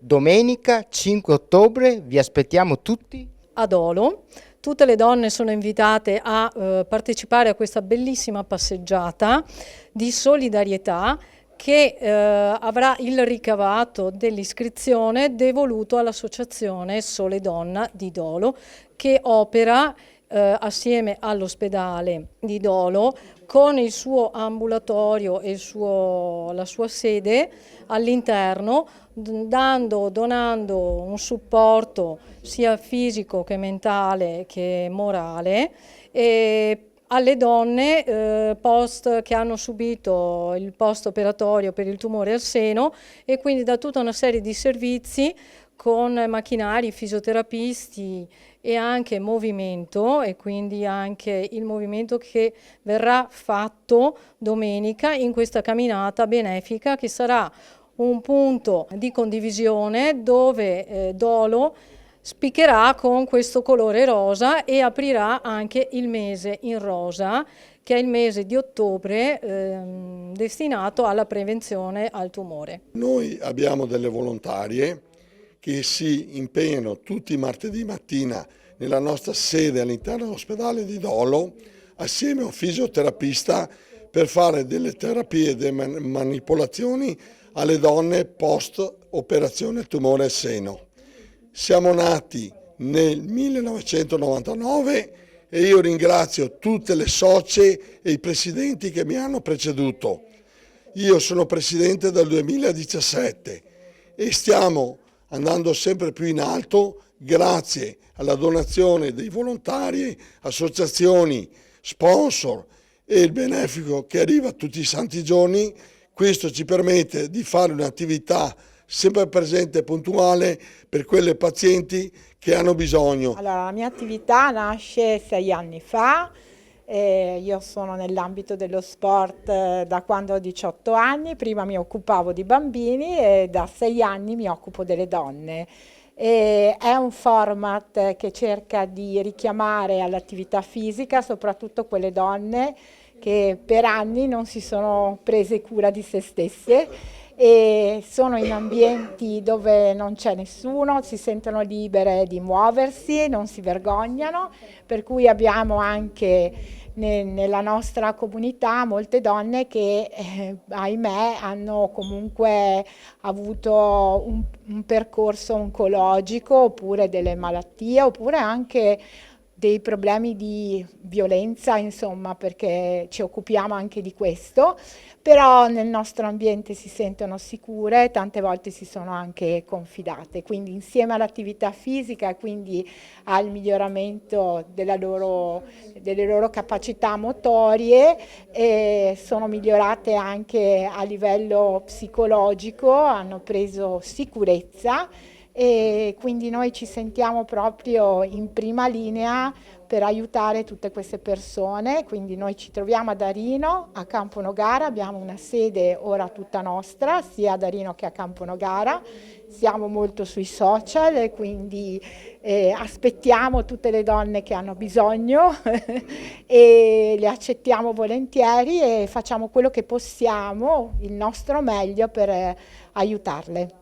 Domenica 5 ottobre vi aspettiamo tutti a Dolo. Tutte le donne sono invitate a partecipare a questa bellissima passeggiata di solidarietà che avrà il ricavato dell'iscrizione devoluto all'Associazione Sole Donna di Dolo, che opera assieme all'ospedale di Dolo con il suo ambulatorio e la sua sede all'interno, donando un supporto sia fisico che mentale che morale alle donne che hanno subito il post operatorio per il tumore al seno, e quindi da tutta una serie di servizi con macchinari, fisioterapisti e anche movimento, e quindi anche il movimento che verrà fatto domenica in questa camminata benefica, che sarà un punto di condivisione dove Dolo spiccherà con questo colore rosa e aprirà anche il mese in rosa, che è il mese di ottobre destinato alla prevenzione al tumore. Noi abbiamo delle volontarie che si impegnano tutti i martedì mattina nella nostra sede all'interno dell'ospedale di Dolo assieme a un fisioterapista per fare delle terapie e delle manipolazioni alle donne post operazione tumore al seno. Siamo nati nel 1999 e io ringrazio tutte le socie e i presidenti che mi hanno preceduto. Io sono presidente dal 2017 e stiamo andando sempre più in alto grazie alla donazione dei volontari, associazioni, sponsor e il benefico che arriva tutti i santi giorni. Questo ci permette di fare un'attività sempre presente e puntuale per quelle pazienti che hanno bisogno. Allora, la mia attività nasce 6 anni fa. Io sono nell'ambito dello sport da quando ho 18 anni, prima mi occupavo di bambini e da 6 anni mi occupo delle donne. È un format che cerca di richiamare all'attività fisica soprattutto quelle donne che per anni non si sono prese cura di se stesse e sono in ambienti dove non c'è nessuno, si sentono libere di muoversi, non si vergognano, per cui abbiamo anche nella nostra comunità molte donne che ahimè hanno comunque avuto un percorso oncologico oppure delle malattie oppure anche dei problemi di violenza, insomma, perché ci occupiamo anche di questo, però nel nostro ambiente si sentono sicure, tante volte si sono anche confidate, quindi insieme all'attività fisica e quindi al miglioramento delle loro capacità motorie, sono migliorate anche a livello psicologico, hanno preso sicurezza e quindi noi ci sentiamo proprio in prima linea per aiutare tutte queste persone. Quindi noi ci troviamo ad Arino, a Campo Nogara, abbiamo una sede ora tutta nostra, sia ad Arino che a Campo Nogara, siamo molto sui social e quindi aspettiamo tutte le donne che hanno bisogno e le accettiamo volentieri e facciamo quello che possiamo, il nostro meglio per aiutarle.